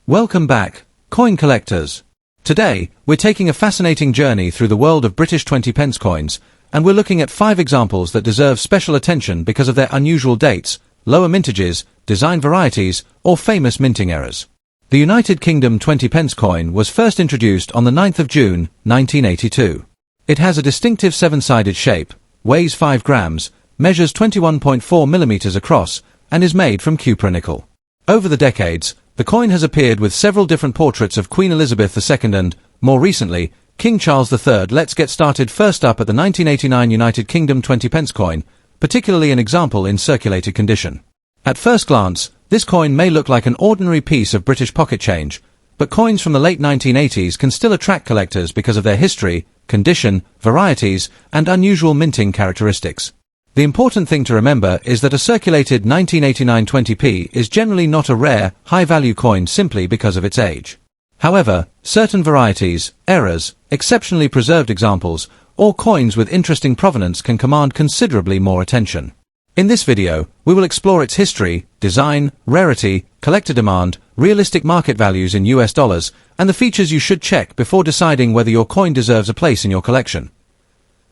Welcome back, coin collectors. Today, we're taking a fascinating journey through the world of British 20 pence coins, and we're looking at 5 examples that deserve special attention because of their unusual dates, lower mintages, design varieties, or famous minting errors. The United Kingdom 20 pence coin was first introduced on the 9th of June, 1982. It has a distinctive 7-sided shape, weighs 5 grams, measures 21.4 millimeters across, and is made from cupronickel. Over the decades, the coin has appeared with several different portraits of Queen Elizabeth II and, more recently, King Charles III. Let's get started first up at the 1989 United Kingdom 20 pence coin, particularly an example in circulated condition. At first glance, this coin may look like an ordinary piece of British pocket change, but coins from the late 1980s can still attract collectors because of their history, condition, varieties, and unusual minting characteristics. The important thing to remember is that a circulated 1989 20p is generally not a rare, high-value coin simply because of its age. However, certain varieties, errors, exceptionally preserved examples, or coins with interesting provenance can command considerably more attention. In this video, we will explore its history, design, rarity, collector demand, realistic market values in US dollars, and the features you should check before deciding whether your coin deserves a place in your collection.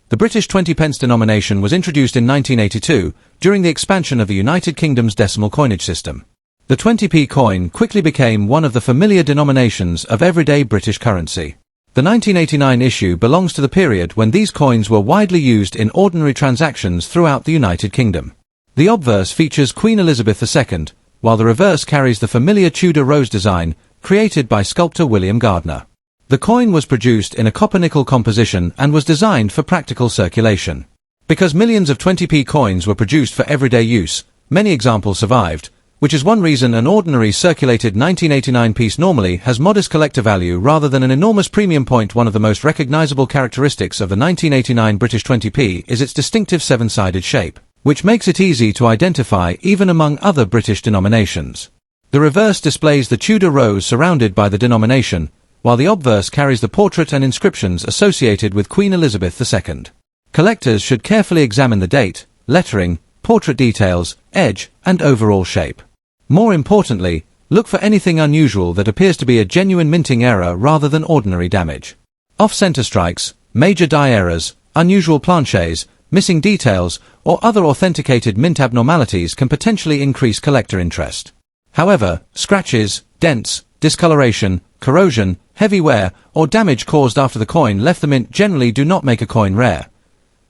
The British 20 pence denomination was introduced in 1982 during the expansion of the United Kingdom's decimal coinage system. The 20p coin quickly became one of the familiar denominations of everyday British currency. The 1989 issue belongs to the period when these coins were widely used in ordinary transactions throughout the United Kingdom. The obverse features Queen Elizabeth II, while the reverse carries the familiar Tudor rose design created by sculptor William Gardner. The coin was produced in a copper-nickel composition and was designed for practical circulation. Because millions of 20p coins were produced for everyday use, many examples survived, which is one reason an ordinary circulated 1989 piece normally has modest collector value rather than an enormous premium point. One of the most recognizable characteristics of the 1989 British 20p is its distinctive 7-sided shape, which makes it easy to identify even among other British denominations. The reverse displays the Tudor rose surrounded by the denomination, while the obverse carries the portrait and inscriptions associated with Queen Elizabeth II. Collectors should carefully examine the date, lettering, portrait details, edge, and overall shape. More importantly, look for anything unusual that appears to be a genuine minting error rather than ordinary damage. Off-center strikes, major die errors, unusual planchets, missing details, or other authenticated mint abnormalities can potentially increase collector interest. However, scratches, dents, discoloration, corrosion, heavy wear, or damage caused after the coin left the mint generally do not make a coin rare.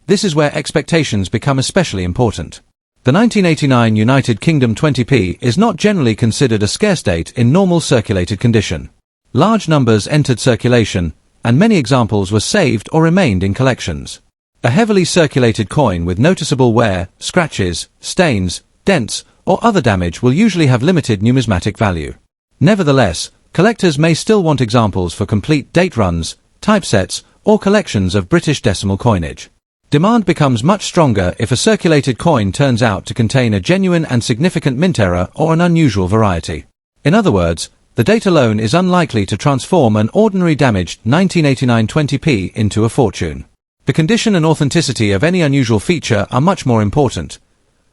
This is where expectations become especially important. The 1989 United Kingdom 20p is not generally considered a scarce date in normal circulated condition. Large numbers entered circulation, and many examples were saved or remained in collections. A heavily circulated coin with noticeable wear, scratches, stains, dents, or other damage will usually have limited numismatic value. Nevertheless, collectors may still want examples for complete date runs, typesets, or collections of British decimal coinage. Demand becomes much stronger if a circulated coin turns out to contain a genuine and significant mint error or an unusual variety. In other words, the date alone is unlikely to transform an ordinary damaged 1989 20p into a fortune. The condition and authenticity of any unusual feature are much more important.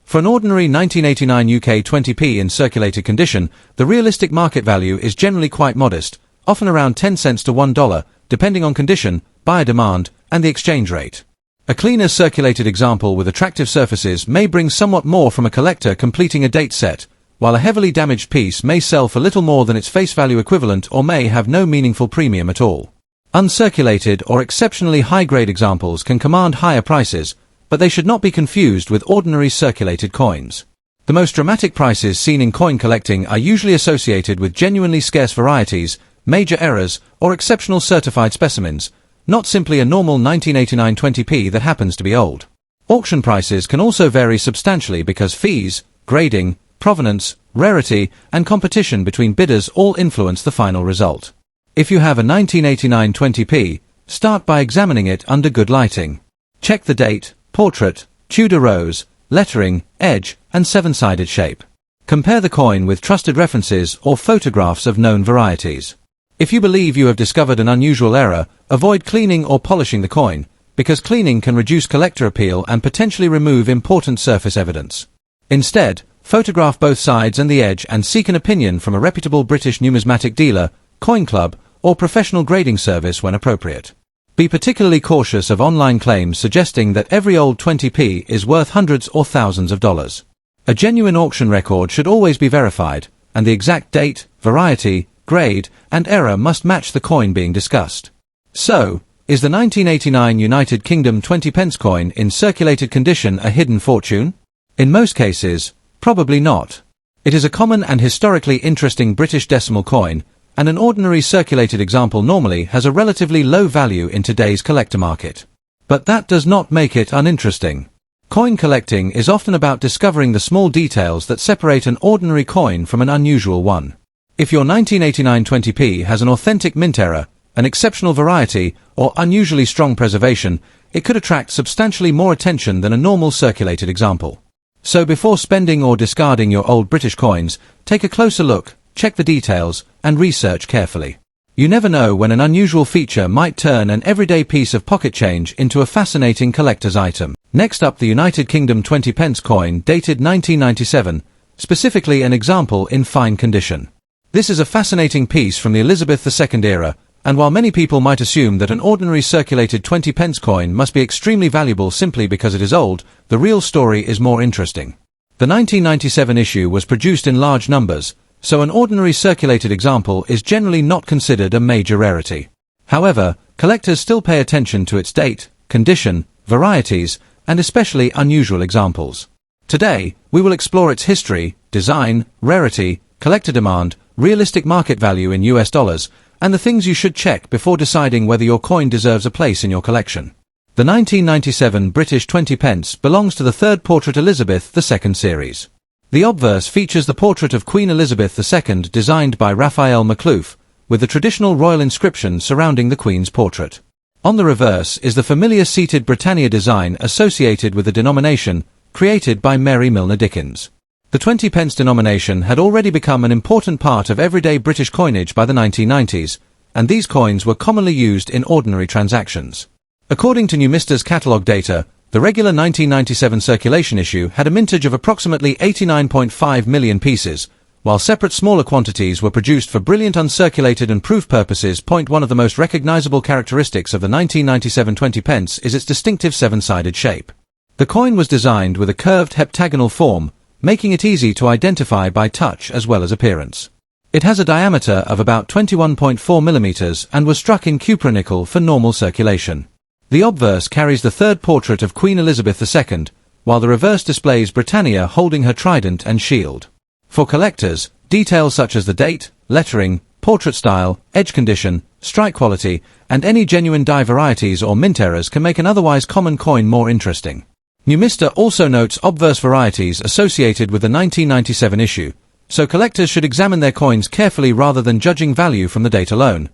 For an ordinary 1989 UK 20p in circulated condition, the realistic market value is generally quite modest, often around 10 cents to $1, depending on condition, buyer demand, and the exchange rate. A cleaner circulated example with attractive surfaces may bring somewhat more from a collector completing a date set, while a heavily damaged piece may sell for little more than its face value equivalent or may have no meaningful premium at all. Uncirculated or exceptionally high-grade examples can command higher prices, but they should not be confused with ordinary circulated coins. The most dramatic prices seen in coin collecting are usually associated with genuinely scarce varieties, major errors, or exceptional certified specimens, not simply a normal 1989 20p that happens to be old. Auction prices can also vary substantially because fees, grading, provenance, rarity, and competition between bidders all influence the final result. If you have a 1989 20p, start by examining it under good lighting. Check the date, portrait, Tudor rose, lettering, edge, and 7-sided shape. Compare the coin with trusted references or photographs of known varieties. If you believe you have discovered an unusual error, avoid cleaning or polishing the coin, because cleaning can reduce collector appeal and potentially remove important surface evidence. Instead, photograph both sides and the edge and seek an opinion from a reputable British numismatic dealer, coin club, or professional grading service when appropriate. Be particularly cautious of online claims suggesting that every old 20p is worth hundreds or thousands of dollars. A genuine auction record should always be verified, and the exact date, variety, grade, and era must match the coin being discussed. So, is the 1989 United Kingdom 20 pence coin in circulated condition a hidden fortune? In most cases, probably not. It is a common and historically interesting British decimal coin, and an ordinary circulated example normally has a relatively low value in today's collector market. But that does not make it uninteresting. Coin collecting is often about discovering the small details that separate an ordinary coin from an unusual one. If your 1989 20p has an authentic mint error, an exceptional variety, or unusually strong preservation, it could attract substantially more attention than a normal circulated example. So before spending or discarding your old British coins, take a closer look, check the details, and research carefully. You never know when an unusual feature might turn an everyday piece of pocket change into a fascinating collector's item. Next up, the United Kingdom 20 pence coin dated 1997, specifically an example in fine condition. This is a fascinating piece from the Elizabeth II era, and while many people might assume that an ordinary circulated 20 pence coin must be extremely valuable simply because it is old, the real story is more interesting. The 1997 issue was produced in large numbers, so an ordinary circulated example is generally not considered a major rarity. However, collectors still pay attention to its date, condition, varieties, and especially unusual examples. Today, we will explore its history, design, rarity, collector demand, realistic market value in US dollars, and the things you should check before deciding whether your coin deserves a place in your collection. The 1997 British 20 pence belongs to the third Portrait Elizabeth II series. The obverse features the portrait of Queen Elizabeth II designed by Raphael McLouf, with the traditional royal inscription surrounding the Queen's portrait. On the reverse is the familiar seated Britannia design associated with the denomination, created by Mary Milner Dickens. The 20 pence denomination had already become an important part of everyday British coinage by the 1990s, and these coins were commonly used in ordinary transactions. According to Numismatics catalogue data, the regular 1997 circulation issue had a mintage of approximately 89.5 million pieces, while separate smaller quantities were produced for brilliant uncirculated and proof purposes. One of the most recognizable characteristics of the 1997 20 pence is its distinctive seven-sided shape. The coin was designed with a curved heptagonal form, making it easy to identify by touch as well as appearance. It has a diameter of about 21.4 millimeters and was struck in cupronickel for normal circulation. The obverse carries the third portrait of Queen Elizabeth II, while the reverse displays Britannia holding her trident and shield. For collectors, details such as the date, lettering, portrait style, edge condition, strike quality, and any genuine die varieties or mint errors can make an otherwise common coin more interesting. Numista also notes obverse varieties associated with the 1997 issue, so collectors should examine their coins carefully rather than judging value from the date alone.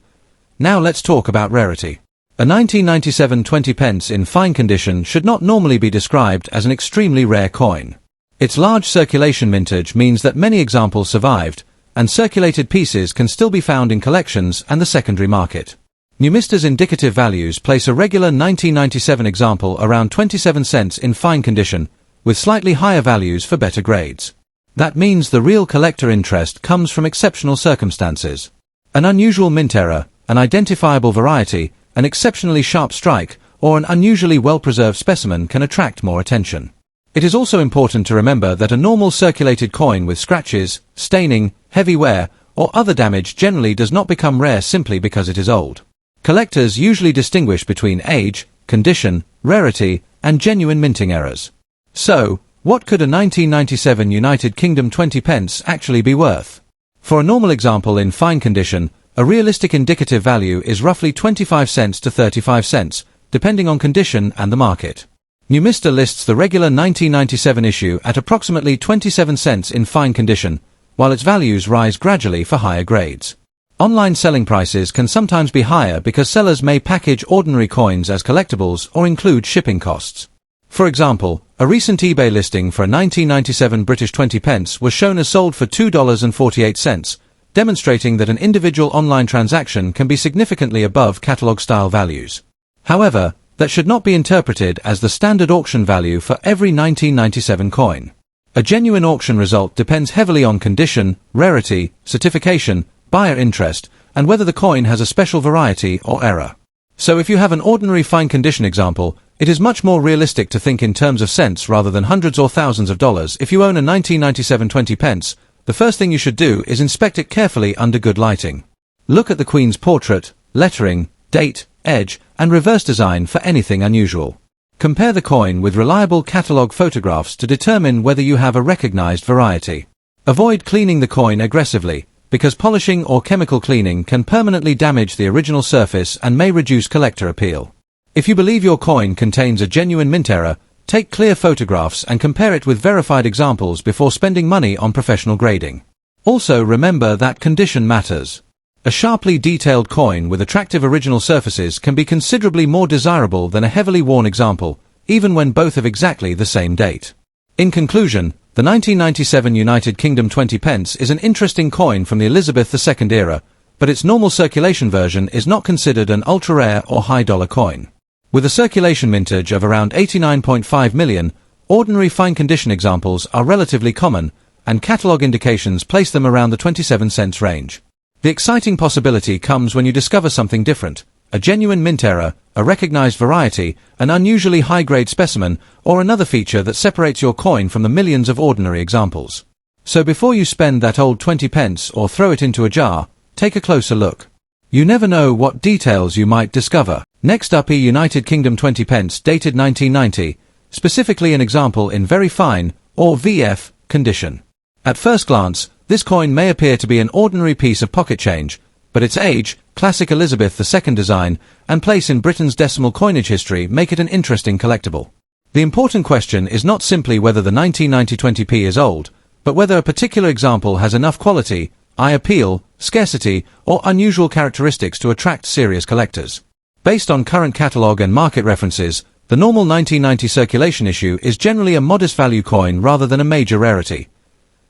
Now let's talk about rarity. A 1997 20 pence in fine condition should not normally be described as an extremely rare coin. Its large circulation mintage means that many examples survived, and circulated pieces can still be found in collections and the secondary market. Numista's indicative values place a regular 1997 example around 27 cents in fine condition, with slightly higher values for better grades. That means the real collector interest comes from exceptional circumstances. An unusual mint error, an identifiable variety, an exceptionally sharp strike, or an unusually well-preserved specimen can attract more attention. It is also important to remember that a normal circulated coin with scratches, staining, heavy wear, or other damage generally does not become rare simply because it is old. Collectors usually distinguish between age, condition, rarity, and genuine minting errors. So, what could a 1997 United Kingdom 20 pence actually be worth? For a normal example in fine condition, a realistic indicative value is roughly 25 cents to 35 cents, depending on condition and the market. Numista lists the regular 1997 issue at approximately 27 cents in fine condition, while its values rise gradually for higher grades. Online selling prices can sometimes be higher because sellers may package ordinary coins as collectibles or include shipping costs. For example, a recent eBay listing for a 1997 British 20 pence was shown as sold for $2.48, demonstrating that an individual online transaction can be significantly above catalog-style values. However, that should not be interpreted as the standard auction value for every 1997 coin. A genuine auction result depends heavily on condition, rarity, certification, buyer interest, and whether the coin has a special variety or error. So if you have an ordinary fine condition example, it is much more realistic to think in terms of cents rather than hundreds or thousands of dollars. If you own a 1997 20 pence, the first thing you should do is inspect it carefully under good lighting. Look at the Queen's portrait, lettering, date, edge, and reverse design for anything unusual. Compare the coin with reliable catalogue photographs to determine whether you have a recognized variety. Avoid cleaning the coin aggressively, because polishing or chemical cleaning can permanently damage the original surface and may reduce collector appeal. If you believe your coin contains a genuine mint error, take clear photographs and compare it with verified examples before spending money on professional grading. Also remember that condition matters. A sharply detailed coin with attractive original surfaces can be considerably more desirable than a heavily worn example, even when both have exactly the same date. In conclusion, the 1997 United Kingdom 20 pence is an interesting coin from the Elizabeth II era, but its normal circulation version is not considered an ultra-rare or high-dollar coin. With a circulation mintage of around 89.5 million, ordinary fine condition examples are relatively common, and catalogue indications place them around the 27 cents range. The exciting possibility comes when you discover something different, a genuine mint error, a recognized variety, an unusually high-grade specimen, or another feature that separates your coin from the millions of ordinary examples. So before you spend that old 20 pence or throw it into a jar, take a closer look. You never know what details you might discover. Next up, a United Kingdom 20 pence dated 1990, specifically an example in very fine, or VF, condition. At first glance, this coin may appear to be an ordinary piece of pocket change, but its age, classic Elizabeth II design, and place in Britain's decimal coinage history make it an interesting collectible. The important question is not simply whether the 1990 20p is old, but whether a particular example has enough quality, eye appeal, scarcity, or unusual characteristics to attract serious collectors. Based on current catalogue and market references, the normal 1990 circulation issue is generally a modest value coin rather than a major rarity.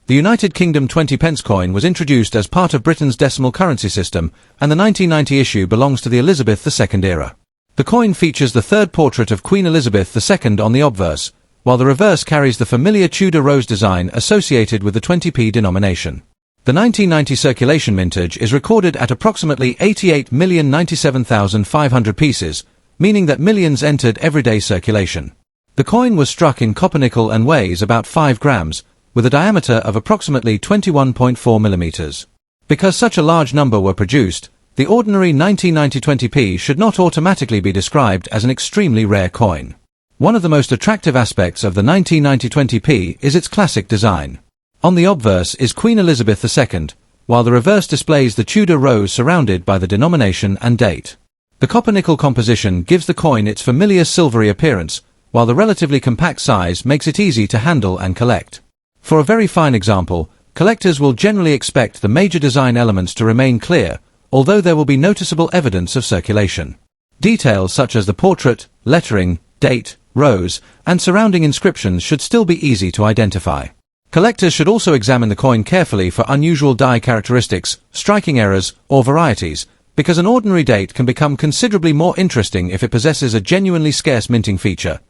The United Kingdom 20 pence coin was introduced as part of Britain's decimal currency system, and the 1990 issue belongs to the Elizabeth II era. The coin features the third portrait of Queen Elizabeth II on the obverse, while the reverse carries the familiar Tudor rose design associated with the 20p denomination. The 1990 circulation mintage is recorded at approximately 88,097,500 pieces, meaning that millions entered everyday circulation. The coin was struck in copper nickel and weighs about 5 grams, with a diameter of approximately 21.4 millimeters. Because such a large number were produced, the ordinary 1990 20p should not automatically be described as an extremely rare coin. One of the most attractive aspects of the 1990 20p is its classic design. On the obverse is Queen Elizabeth II, while the reverse displays the Tudor rose surrounded by the denomination and date. The copper-nickel composition gives the coin its familiar silvery appearance, while the relatively compact size makes it easy to handle and collect. For a very fine example, collectors will generally expect the major design elements to remain clear, although there will be noticeable evidence of circulation. Details such as the portrait, lettering, date, rose, and surrounding inscriptions should still be easy to identify. Collectors should also examine the coin carefully for unusual die characteristics, striking errors, or varieties, because an ordinary date can become considerably more interesting if it possesses a genuinely scarce minting feature.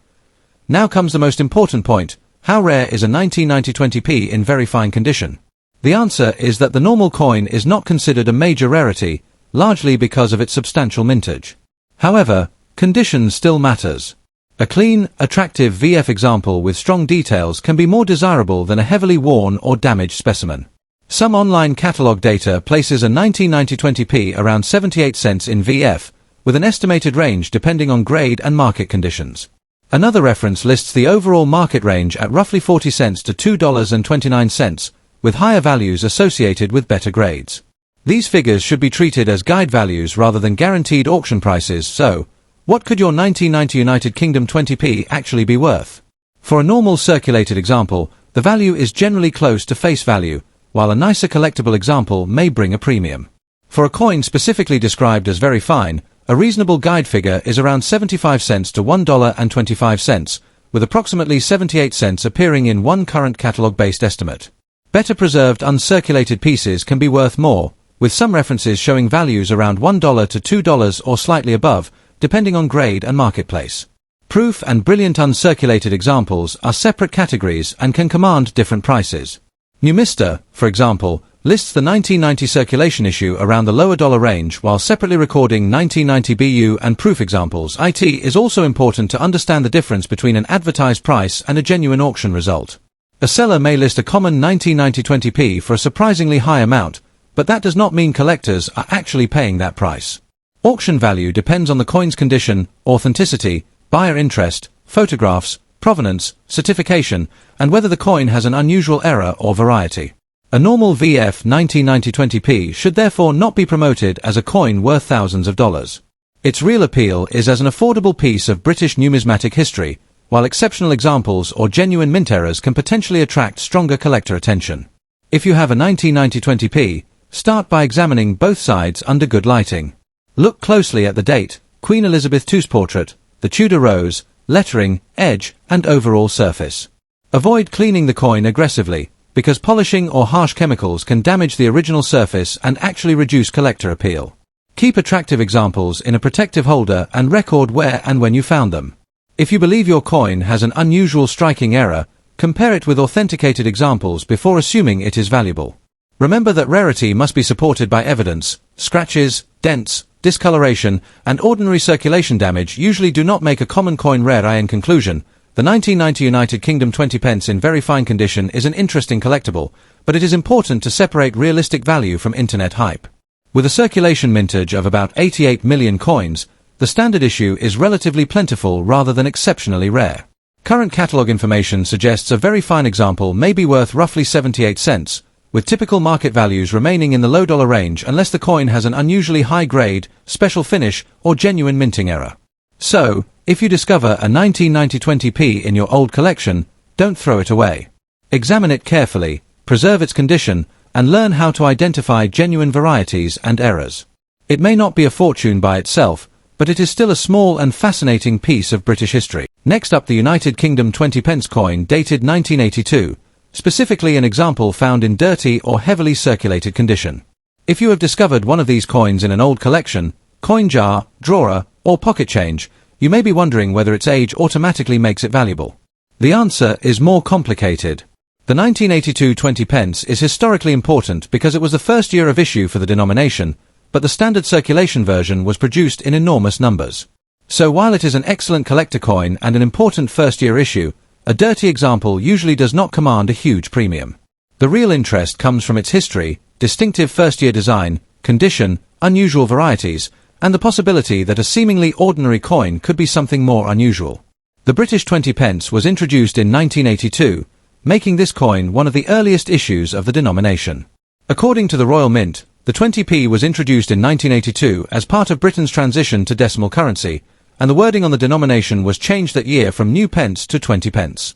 Now comes the most important point: how rare is a 1990 20p in very fine condition? The answer is that the normal coin is not considered a major rarity, largely because of its substantial mintage. However, condition still matters. A clean, attractive VF example with strong details can be more desirable than a heavily worn or damaged specimen. Some online catalogue data places a 1990 20p around 78 cents in VF, with an estimated range depending on grade and market conditions. Another reference lists the overall market range at roughly 40 cents to $2.29, with higher values associated with better grades. These figures should be treated as guide values rather than guaranteed auction prices, so, what could your 1990 United Kingdom 20p actually be worth? For a normal circulated example, the value is generally close to face value, while a nicer collectible example may bring a premium. For a coin specifically described as very fine, a reasonable guide figure is around 75 cents to $1.25, with approximately 78 cents appearing in one current catalogue-based estimate. Better preserved uncirculated pieces can be worth more, with some references showing values around $1 to $2 or slightly above, depending on grade and marketplace. Proof and brilliant uncirculated examples are separate categories and can command different prices. Numista, for example, lists the 1990 circulation issue around the lower dollar range while separately recording 1990 BU and proof examples. It is also important to understand the difference between an advertised price and a genuine auction result. A seller may list a common 1990 20p for a surprisingly high amount, but that does not mean collectors are actually paying that price. Auction value depends on the coin's condition, authenticity, buyer interest, photographs, provenance, certification, and whether the coin has an unusual error or variety. A normal VF 1990 20p should therefore not be promoted as a coin worth thousands of dollars. Its real appeal is as an affordable piece of British numismatic history, while exceptional examples or genuine mint errors can potentially attract stronger collector attention. If you have a 1990 20p, start by examining both sides under good lighting. Look closely at the date, Queen Elizabeth II's portrait, the Tudor rose, lettering, edge, and overall surface. Avoid cleaning the coin aggressively, because polishing or harsh chemicals can damage the original surface and actually reduce collector appeal. Keep attractive examples in a protective holder and record where and when you found them. If you believe your coin has an unusual striking error, compare it with authenticated examples before assuming it is valuable. Remember that rarity must be supported by evidence. Scratches, dents, discoloration, and ordinary circulation damage usually do not make a common coin rare. In conclusion, the 1990 United Kingdom 20 pence in very fine condition is an interesting collectible, but it is important to separate realistic value from internet hype. With a circulation mintage of about 88 million coins, the standard issue is relatively plentiful rather than exceptionally rare. Current catalogue information suggests a very fine example may be worth roughly 78 cents, with typical market values remaining in the low dollar range unless the coin has an unusually high grade, special finish, or genuine minting error. So, if you discover a 1990 20p in your old collection, don't throw it away. Examine it carefully, preserve its condition, and learn how to identify genuine varieties and errors. It may not be a fortune by itself, but it is still a small and fascinating piece of British history. Next up, the United Kingdom 20 pence coin dated 1982, specifically an example found in dirty or heavily circulated condition. If you have discovered one of these coins in an old collection, coin jar, drawer, or pocket change, you may be wondering whether its age automatically makes it valuable. The answer is more complicated. The 1982 20 pence is historically important because it was the first year of issue for the denomination, but the standard circulation version was produced in enormous numbers. So while it is an excellent collector coin and an important first-year issue, a dirty example usually does not command a huge premium. The real interest comes from its history, distinctive first-year design, condition, unusual varieties, and the possibility that a seemingly ordinary coin could be something more unusual. The British 20 pence was introduced in 1982, making this coin one of the earliest issues of the denomination. According to the Royal Mint, the 20p was introduced in 1982 as part of Britain's transition to decimal currency, and the wording on the denomination was changed that year from new pence to 20 pence.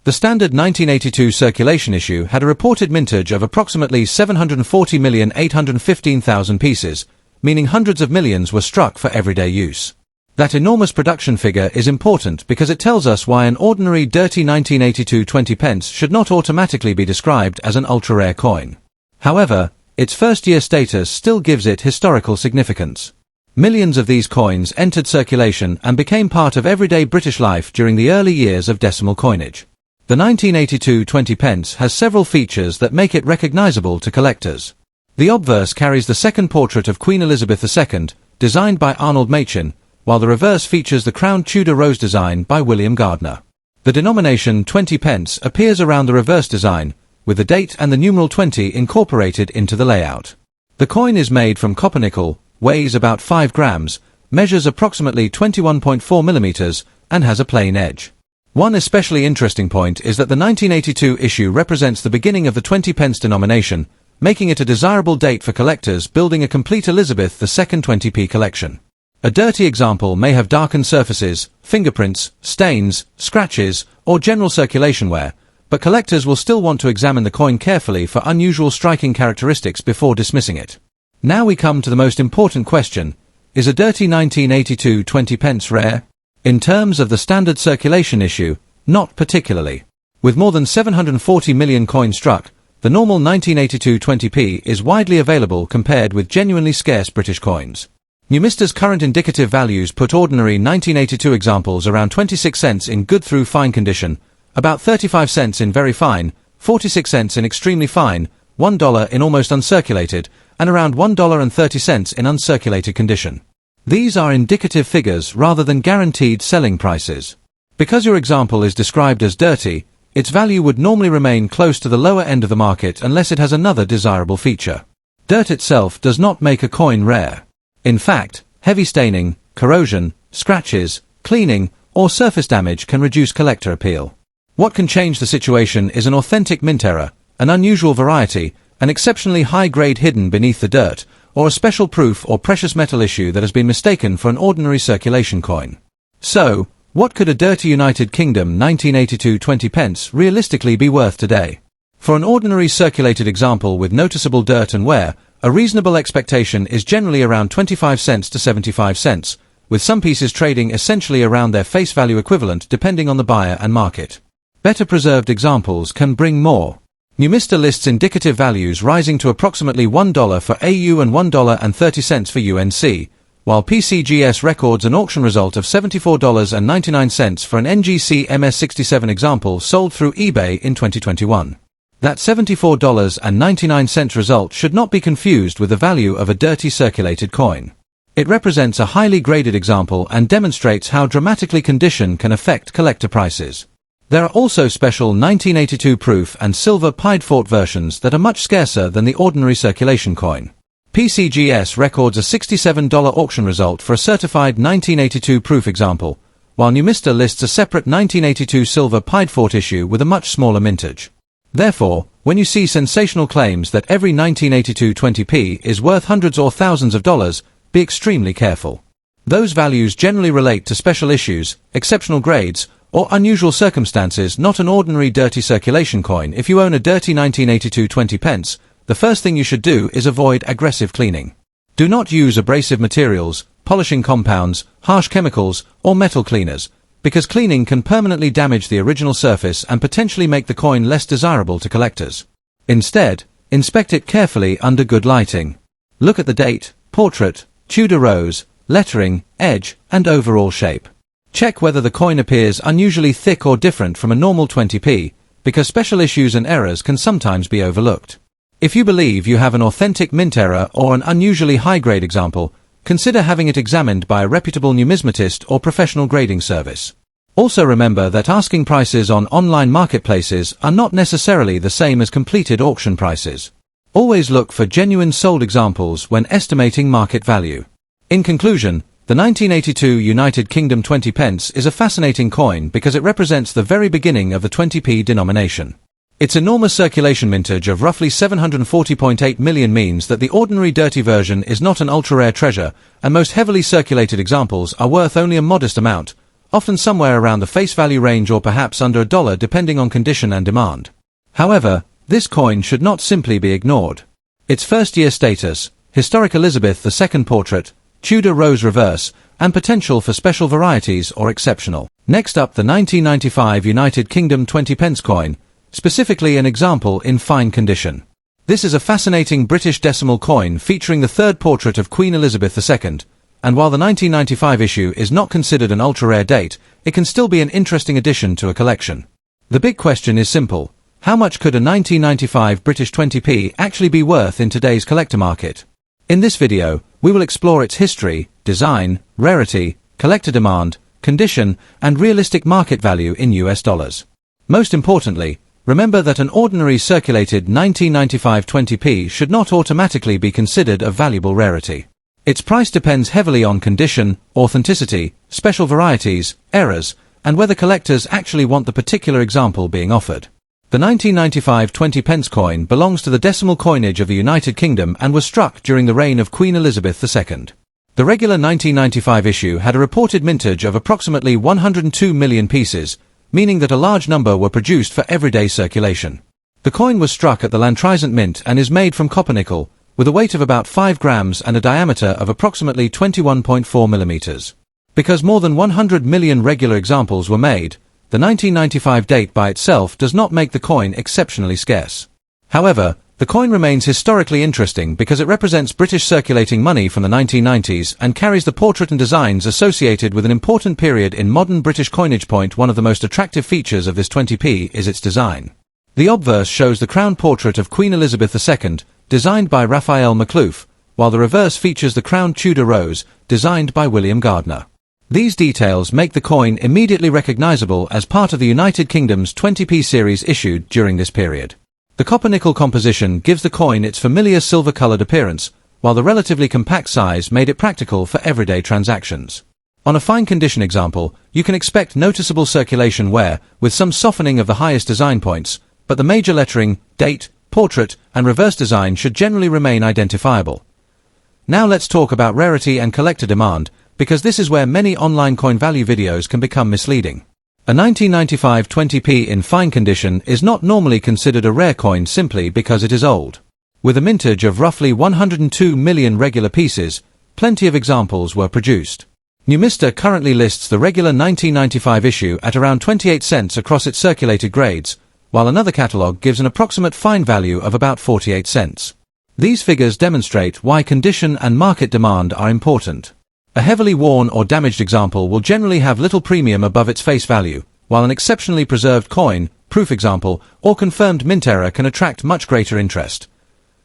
The standard 1982 circulation issue had a reported mintage of approximately 740,815,000 pieces, meaning hundreds of millions were struck for everyday use. That enormous production figure is important because it tells us why an ordinary dirty 1982 20 pence should not automatically be described as an ultra-rare coin. However, its first-year status still gives it historical significance. Millions of these coins entered circulation and became part of everyday British life during the early years of decimal coinage. The 1982 20 pence has several features that make it recognizable to collectors. The obverse carries the second portrait of Queen Elizabeth II, designed by Arnold Machin, while the reverse features the crowned Tudor rose design by William Gardner. The denomination 20 pence appears around the reverse design, with the date and the numeral 20 incorporated into the layout. The coin is made from copper nickel, weighs about 5 grams, measures approximately 21.4 millimeters, and has a plain edge. One especially interesting point is that the 1982 issue represents the beginning of the 20 pence denomination, making it a desirable date for collectors building a complete Elizabeth II 20p collection. A dirty example may have darkened surfaces, fingerprints, stains, scratches, or general circulation wear, but collectors will still want to examine the coin carefully for unusual striking characteristics before dismissing it. Now we come to the most important question: is a dirty 1982 20 pence rare? In terms of the standard circulation issue, not particularly. With more than 740 million coins struck, the normal 1982 20p is widely available compared with genuinely scarce British coins. Numista's current indicative values put ordinary 1982 examples around 26 cents in good through fine condition, about 35 cents in very fine, 46 cents in extremely fine, $1 in almost uncirculated, and around $1.30 in uncirculated condition. These are indicative figures rather than guaranteed selling prices. Because your example is described as dirty, its value would normally remain close to the lower end of the market unless it has another desirable feature. Dirt itself does not make a coin rare. In fact, heavy staining, corrosion, scratches, cleaning, or surface damage can reduce collector appeal. What can change the situation is an authentic mint error, an unusual variety, an exceptionally high grade hidden beneath the dirt, or a special proof or precious metal issue that has been mistaken for an ordinary circulation coin. So, what could a dirty United Kingdom 1982 20 pence realistically be worth today? For an ordinary circulated example with noticeable dirt and wear, a reasonable expectation is generally around 25 cents to 75 cents, with some pieces trading essentially around their face value equivalent depending on the buyer and market. Better preserved examples can bring more. Numista lists indicative values rising to approximately $1 for AU and $1.30 for UNC, while PCGS records an auction result of $74.99 for an NGC MS67 example sold through eBay in 2021. That $74.99 result should not be confused with the value of a dirty circulated coin. It represents a highly graded example and demonstrates how dramatically condition can affect collector prices. There are also special 1982 proof and silver pied-fort versions that are much scarcer than the ordinary circulation coin. PCGS records a $67 auction result for a certified 1982 proof example, while Numista lists a separate 1982 silver pied-fort issue with a much smaller mintage. Therefore, when you see sensational claims that every 1982 20p is worth hundreds or thousands of dollars, be extremely careful. Those values generally relate to special issues, exceptional grades, or unusual circumstances, not an ordinary dirty circulation coin. If you own a dirty 1982 20 pence, the first thing you should do is avoid aggressive cleaning. Do not use abrasive materials, polishing compounds, harsh chemicals, or metal cleaners, because cleaning can permanently damage the original surface and potentially make the coin less desirable to collectors. Instead, inspect it carefully under good lighting. Look at the date, portrait, Tudor rose, lettering, edge, and overall shape. Check whether the coin appears unusually thick or different from a normal 20p, because special issues and errors can sometimes be overlooked. If you believe you have an authentic mint error or an unusually high-grade example, consider having it examined by a reputable numismatist or professional grading service. Also remember that asking prices on online marketplaces are not necessarily the same as completed auction prices. Always look for genuine sold examples when estimating market value. In conclusion, the 1982 United Kingdom 20 pence is a fascinating coin because it represents the very beginning of the 20p denomination. Its enormous circulation mintage of roughly 740.8 million means that the ordinary dirty version is not an ultra-rare treasure, and most heavily circulated examples are worth only a modest amount, often somewhere around the face value range or perhaps under $1 depending on condition and demand. However, this coin should not simply be ignored. Its first-year status, historic Elizabeth II portrait, Tudor rose reverse, and potential for special varieties or exceptional. Next up, the 1995 United Kingdom 20 pence coin, specifically an example in fine condition. This is a fascinating British decimal coin featuring the third portrait of Queen Elizabeth II, and while the 1995 issue is not considered an ultra-rare date, it can still be an interesting addition to a collection. The big question is simple: how much could a 1995 British 20p actually be worth in today's collector market? In this video, we will explore its history, design, rarity, collector demand, condition, and realistic market value in US dollars. Most importantly, remember that an ordinary circulated 1995 20p should not automatically be considered a valuable rarity. Its price depends heavily on condition, authenticity, special varieties, errors, and whether collectors actually want the particular example being offered. The 1995 20 pence coin belongs to the decimal coinage of the United Kingdom and was struck during the reign of Queen Elizabeth II. The regular 1995 issue had a reported mintage of approximately 102 million pieces, meaning that a large number were produced for everyday circulation. The coin was struck at the Lantrizant Mint and is made from copper nickel, with a weight of about 5 grams and a diameter of approximately 21.4 millimeters. Because more than 100 million regular examples were made, the 1995 date by itself does not make the coin exceptionally scarce. However, the The coin remains historically interesting because it represents British circulating money from the 1990s and carries the portrait and designs associated with an important period in modern British coinage. One of the most attractive features of this 20p is its design. The obverse shows the crown portrait of Queen Elizabeth II, designed by Raphael Macluf, while the reverse features the crowned Tudor rose, designed by William Gardner. These details make the coin immediately recognizable as part of the United Kingdom's 20p series issued during this period. The copper-nickel composition gives the coin its familiar silver-colored appearance, while the relatively compact size made it practical for everyday transactions. On a fine-condition example, you can expect noticeable circulation wear, with some softening of the highest design points, but the major lettering, date, portrait, and reverse design should generally remain identifiable. Now let's talk about rarity and collector demand, because this is where many online coin value videos can become misleading. A 1995 20p in fine condition is not normally considered a rare coin simply because it is old. With a mintage of roughly 102 million regular pieces, plenty of examples were produced. Numismatics currently lists the regular 1995 issue at around 28 cents across its circulated grades, while another catalogue gives an approximate fine value of about 48 cents. These figures demonstrate why condition and market demand are important. A heavily worn or damaged example will generally have little premium above its face value, while an exceptionally preserved coin, proof example, or confirmed mint error can attract much greater interest.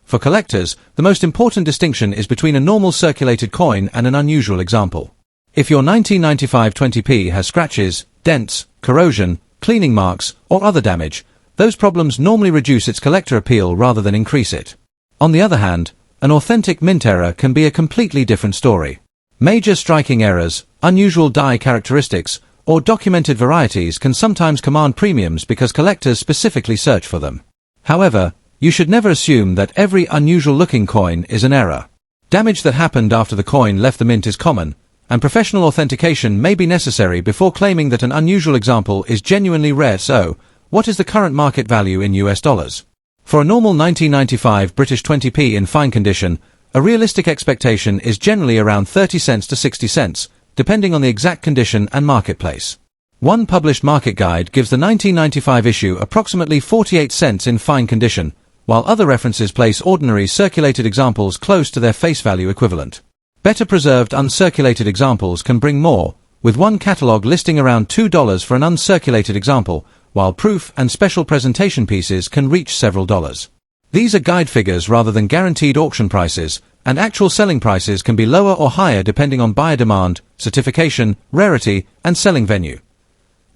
For collectors, the most important distinction is between a normal circulated coin and an unusual example. If your 1995 20p has scratches, dents, corrosion, cleaning marks, or other damage, those problems normally reduce its collector appeal rather than increase it. On the other hand, an authentic mint error can be a completely different story. Major striking errors, unusual die characteristics, or documented varieties can sometimes command premiums because collectors specifically search for them. However, you should never assume that every unusual-looking coin is an error. Damage that happened after the coin left the mint is common, and professional authentication may be necessary before claiming that an unusual example is genuinely rare. So, what is the current market value in US dollars? For a normal 1995 British 20p in fine condition, a realistic expectation is generally around 30 cents to 60 cents, depending on the exact condition and marketplace. One published market guide gives the 1995 issue approximately 48 cents in fine condition, while other references place ordinary circulated examples close to their face value equivalent. Better preserved uncirculated examples can bring more, with one catalogue listing around $2 for an uncirculated example, while proof and special presentation pieces can reach several dollars. These are guide figures rather than guaranteed auction prices, and actual selling prices can be lower or higher depending on buyer demand, certification, rarity, and selling venue.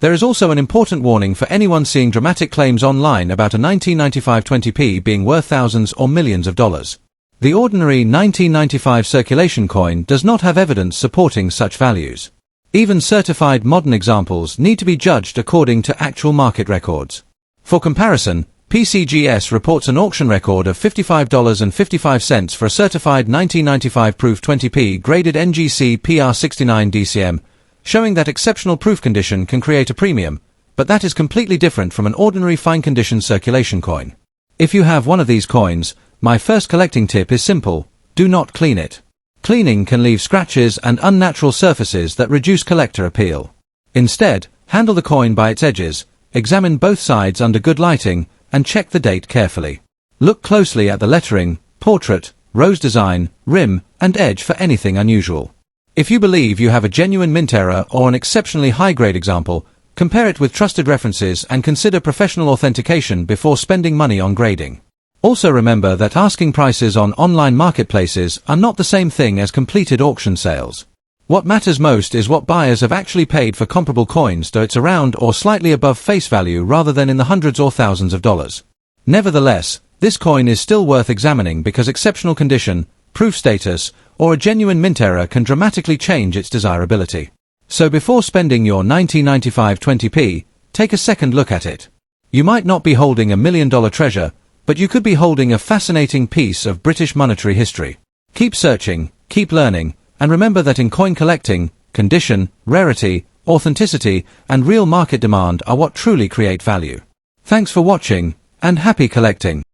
There is also an important warning for anyone seeing dramatic claims online about a 1995 20p being worth thousands or millions of dollars. The ordinary 1995 circulation coin does not have evidence supporting such values. Even certified modern examples need to be judged according to actual market records. For comparison, PCGS reports an auction record of $55.55 for a certified 1995 proof 20p graded NGC PR69 DCM, showing that exceptional proof condition can create a premium, but that is completely different from an ordinary fine condition circulation coin. If you have one of these coins, my first collecting tip is simple: do not clean it. Cleaning can leave scratches and unnatural surfaces that reduce collector appeal. Instead, handle the coin by its edges, examine both sides under good lighting, and check the date carefully. Look closely at the lettering, portrait, rose design, rim, and edge for anything unusual. If you believe you have a genuine mint error or an exceptionally high-grade example, compare it with trusted references and consider professional authentication before spending money on grading. Also remember that asking prices on online marketplaces are not the same thing as completed auction sales. What matters most is what buyers have actually paid for comparable coins, though it's around or slightly above face value rather than in the hundreds or thousands of dollars. Nevertheless, this coin is still worth examining because exceptional condition, proof status, or a genuine mint error can dramatically change its desirability. So before spending your 1995 20p, take a second look at it. You might not be holding $1 million treasure, but you could be holding a fascinating piece of British monetary history. Keep searching, keep learning, and remember that in coin collecting, condition, rarity, authenticity, and real market demand are what truly create value. Thanks for watching, and happy collecting.